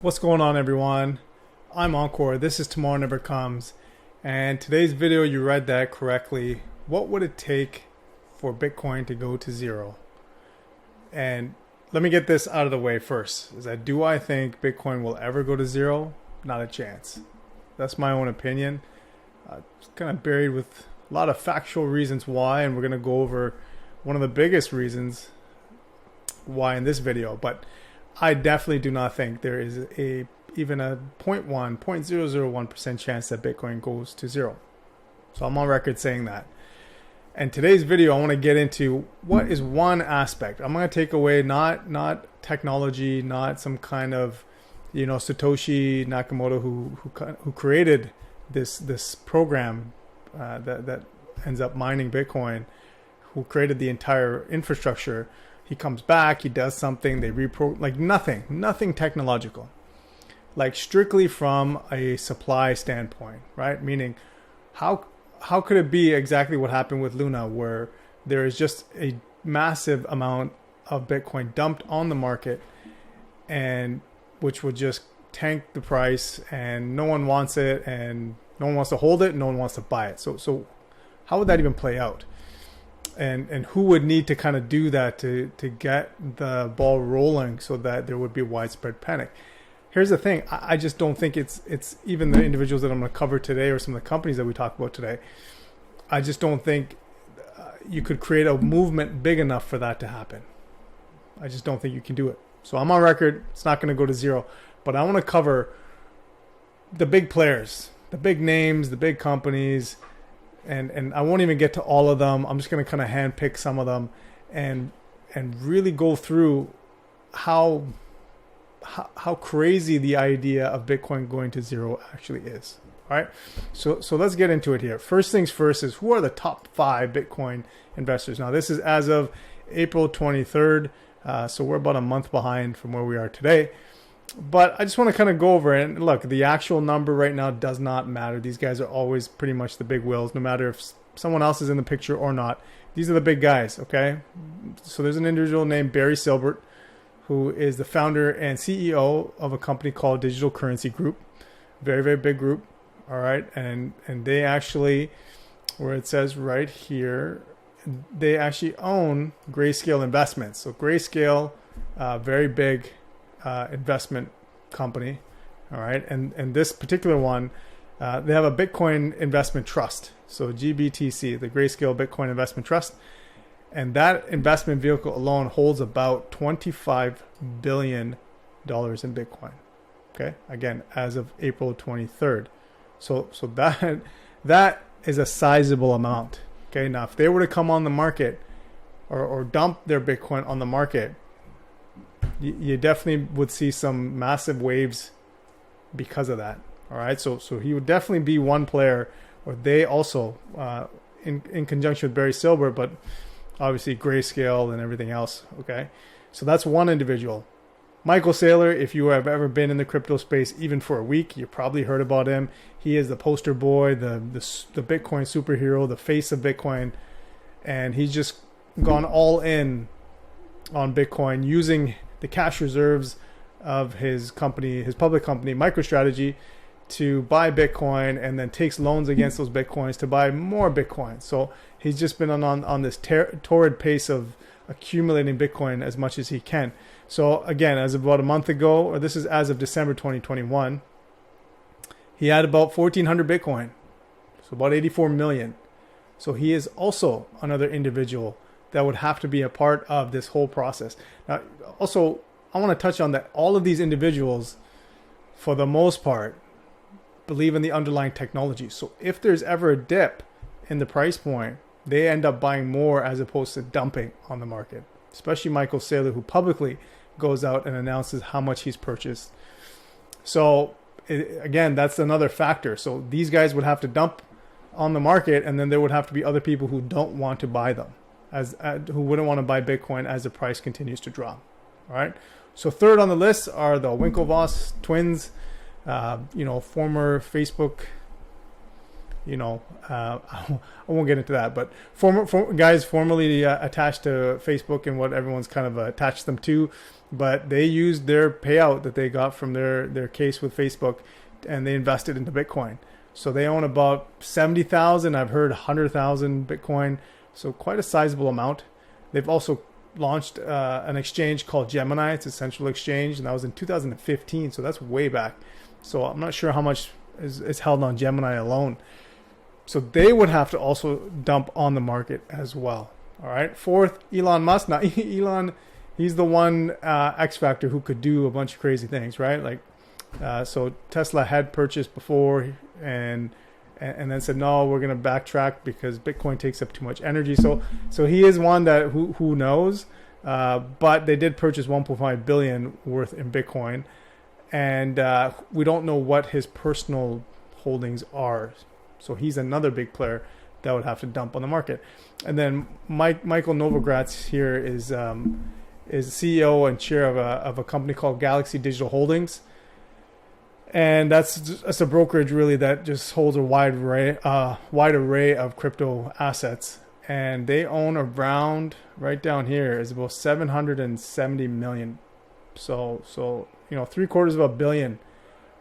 What's going on, everyone? I'm Encore. This is Tomorrow Never Comes, and today's video, you read that correctly. What would it take for Bitcoin to go to zero? And let me get this out of the way first, is that do I think Bitcoin will ever go to zero? Not a chance. That's my own opinion. It's kind of buried with a lot of factual reasons why, and we're going to go over one of the biggest reasons why in this video. But I definitely do not think there is even a 0.1% chance that Bitcoin goes to zero. So I'm on record saying that. And today's video, I want to get into what is one aspect. I'm going to take away not technology, not some kind of, Satoshi Nakamoto who created this program that ends up mining Bitcoin, who created the entire infrastructure. He comes back, he does something, they nothing technological. Like strictly from a supply standpoint, right? Meaning, how could it be exactly what happened with Luna, where there is just a massive amount of Bitcoin dumped on the market, and which would just tank the price, and no one wants it, and no one wants to hold it, and no one wants to buy it. So how would that even play out? And who would need to kind of do that to get the ball rolling so that there would be widespread panic? Here's the thing. I just don't think it's even the individuals that I'm going to cover today or some of the companies that we talk about today. I just don't think you could create a movement big enough for that to happen. I just don't think you can do it. So I'm on record. It's not going to go to zero. But I want to cover the big players, the big names, the big companies. And I won't even get to all of them. I'm just going to kind of handpick some of them and really go through how crazy the idea of Bitcoin going to zero actually is. All right. So let's get into it here. First things first is, who are the top 5 Bitcoin investors? Now, this is as of April 23rd. So we're about a month behind from where we are today. But I just want to kind of go over it. And look, the actual number right now does not matter. These guys are always pretty much the big whales, no matter if someone else is in the picture or not. These are the big guys, okay? So there's an individual named Barry Silbert, who is the founder and CEO of a company called Digital Currency Group. Very, very big group, all right? And they actually, where it says right here, they actually own Grayscale Investments. So Grayscale, very big investment company, all right, and this particular one, they have a Bitcoin investment trust, so GBTC, the Grayscale Bitcoin Investment Trust, and that investment vehicle alone holds about $25 billion in Bitcoin. Okay, again, as of April 23rd, so that is a sizable amount. Okay, now if they were to come on the market or dump their Bitcoin on the market, you definitely would see some massive waves because of that. All right, so he would definitely be one player, or they also in conjunction with Barry Silbert, but obviously Grayscale and everything else. Okay, so that's one individual. Michael Saylor, if you have ever been in the crypto space even for a week, you probably heard about him. He is the poster boy, the Bitcoin superhero, the face of Bitcoin, and he's just gone all in on Bitcoin using the cash reserves of his company, his public company, MicroStrategy, to buy Bitcoin, and then takes loans against those Bitcoins to buy more Bitcoin. So he's just been on this torrid pace of accumulating Bitcoin as much as he can. So again, as of about a month ago, or this is as of December 2021, he had about 1,400 Bitcoin, so about 84 million. So he is also another individual that would have to be a part of this whole process. Now, also, I want to touch on that all of these individuals, for the most part, believe in the underlying technology. So if there's ever a dip in the price point, they end up buying more as opposed to dumping on the market, especially Michael Saylor, who publicly goes out and announces how much he's purchased. So again, that's another factor. So these guys would have to dump on the market, and then there would have to be other people who don't want to buy them, who wouldn't want to buy Bitcoin as the price continues to drop. All right. So third on the list are the Winklevoss twins, former Facebook, I won't get into that, but former guys formerly attached to Facebook and what everyone's kind of attached them to. but they used their payout that they got from their case with Facebook, and they invested into Bitcoin. So they own about 70,000. I've heard 100,000 Bitcoin. So quite a sizable amount. They've also launched an exchange called Gemini. It's a central exchange, and that was in 2015. So that's way back. So I'm not sure how much is held on Gemini alone. So they would have to also dump on the market as well. All right. Fourth, Elon Musk. Now, Elon, he's the one X factor who could do a bunch of crazy things, right? Like, so Tesla had purchased before and then said, no, we're going to backtrack because Bitcoin takes up too much energy. So he is one that who knows, but they did purchase 1.5 billion worth in Bitcoin, and we don't know what his personal holdings are. So he's another big player that would have to dump on the market. And then Michael Novogratz here is CEO and chair of a company called Galaxy Digital Holdings. And that's a brokerage really that just holds a wide array of crypto assets. And they own around, right down here, is about 770 million. So $750 million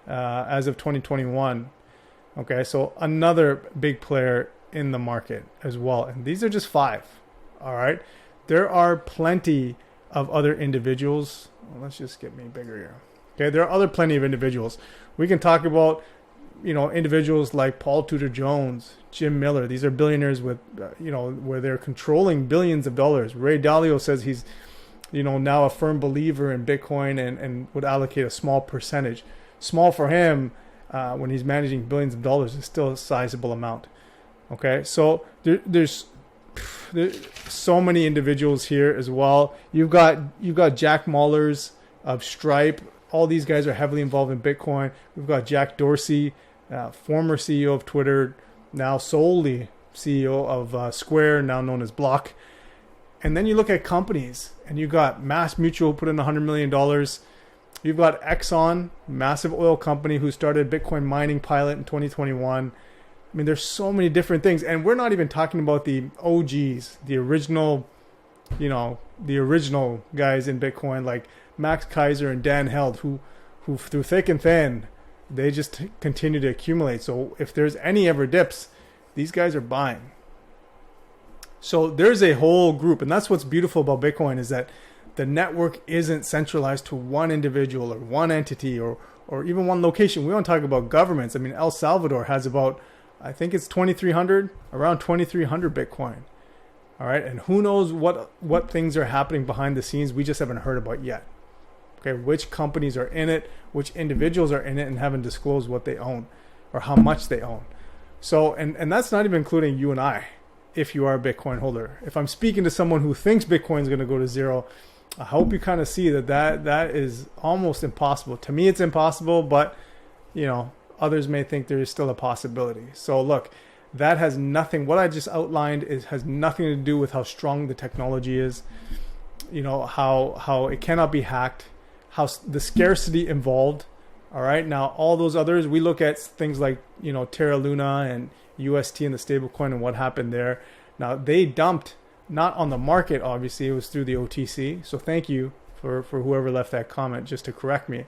as of 2021. Okay, so another big player in the market as well. And these are just 5. All right. There are plenty of other individuals. Well, let's just get me bigger here. Okay, there are plenty of individuals. We can talk about, individuals like Paul Tudor Jones, Jim Miller. These are billionaires with, where they're controlling billions of dollars. Ray Dalio says he's, now a firm believer in Bitcoin and would allocate a small percentage. Small for him, when he's managing billions of dollars, is still a sizable amount. Okay, so there's so many individuals here as well. You've got Jack Mallers of Stripe. All these guys are heavily involved in Bitcoin. We've got Jack Dorsey, former CEO of Twitter, now solely CEO of Square, now known as Block. And then you look at companies, and you've got Mass Mutual put in $100 million. You've got Exxon, massive oil company who started Bitcoin mining pilot in 2021. I mean, there's so many different things. And we're not even talking about the OGs, the original guys in Bitcoin, like Max Kaiser and Dan Held, who through thick and thin, they just continue to accumulate. So if there's any ever dips, these guys are buying. So there's a whole group, and that's what's beautiful about Bitcoin, is that the network isn't centralized to one individual or one entity or even one location. We don't talk about governments. I mean, El Salvador has about, I think it's around 2,300 Bitcoin. All right, and who knows what things are happening behind the scenes we just haven't heard about yet. Okay, which companies are in it, which individuals are in it, and haven't disclosed what they own or how much they own. So, and that's not even including you and I, if you are a Bitcoin holder. If I'm speaking to someone who thinks Bitcoin is going to go to zero, I hope you kind of see that is almost impossible. To me, it's impossible, but others may think there is still a possibility. So look, that has nothing. What I just outlined has nothing to do with how strong the technology is. How it cannot be hacked. How the scarcity involved. All right. Now, all those others, we look at things like, Terra Luna and UST and the stablecoin and what happened there. Now, they dumped, not on the market, obviously, it was through the OTC. So thank you for whoever left that comment just to correct me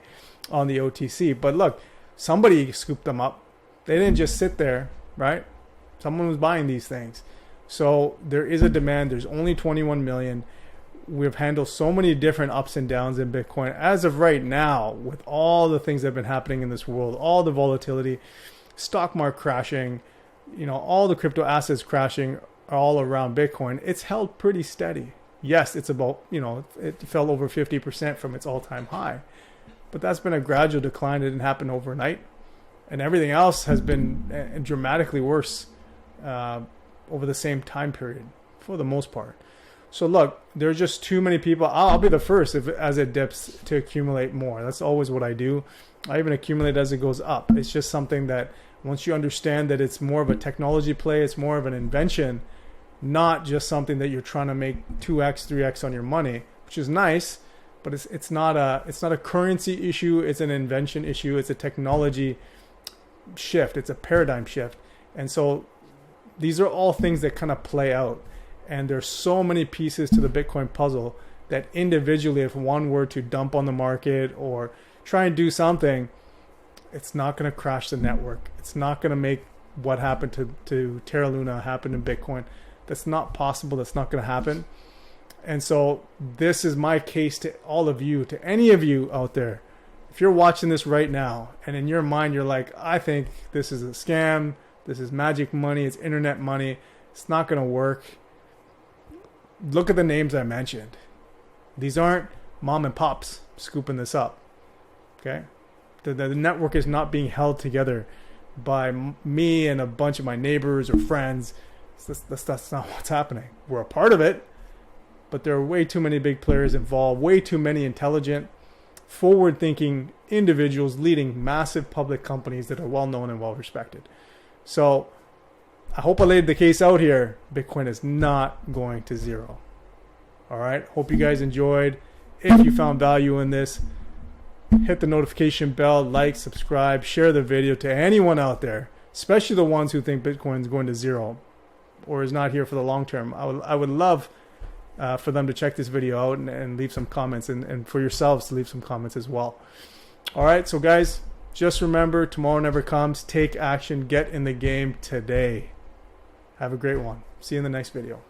on the OTC. But look, somebody scooped them up. They didn't just sit there, right? Someone was buying these things. So there is a demand. There's only 21 million. We've handled so many different ups and downs in Bitcoin. As of right now, with all the things that have been happening in this world, all the volatility, stock market crashing, all the crypto assets crashing all around Bitcoin, it's held pretty steady. Yes, it's about, it fell over 50% from its all-time high. But that's been a gradual decline. It didn't happen overnight. And everything else has been dramatically worse over the same time period, for the most part. So look, there's just too many people. I'll be the first as it dips to accumulate more. That's always what I do. I even accumulate as it goes up. It's just something that once you understand that it's more of a technology play, it's more of an invention, not just something that you're trying to make 2x, 3x on your money, which is nice, but it's not a currency issue. It's an invention issue. It's a technology shift. It's a paradigm shift. And so these are all things that kind of play out. And there's so many pieces to the Bitcoin puzzle that individually, if one were to dump on the market or try and do something, it's not going to crash the network. It's not going to make what happened to Terra Luna happen in Bitcoin. That's not possible. That's not going to happen. And so this is my case to all of you, to any of you out there. If you're watching this right now and in your mind you're like, I think this is a scam, this is magic money, it's internet money, it's not going to work. Look at the names I mentioned. These aren't mom and pops scooping this up. Okay? The network is not being held together by me and a bunch of my neighbors or friends. That's not what's happening. We're a part of it, but there are way too many big players involved, way too many intelligent, forward-thinking individuals leading massive public companies that are well-known and well-respected. So I hope I laid the case out here. Bitcoin is not going to zero. All right. Hope you guys enjoyed. If you found value in this, hit the notification bell, like, subscribe, share the video to anyone out there, especially the ones who think Bitcoin is going to zero or is not here for the long term. I would love for them to check this video out and leave some comments, and for yourselves to leave some comments as well. All right. So guys, just remember, tomorrow never comes. Take action. Get in the game today. Have a great one. See you in the next video.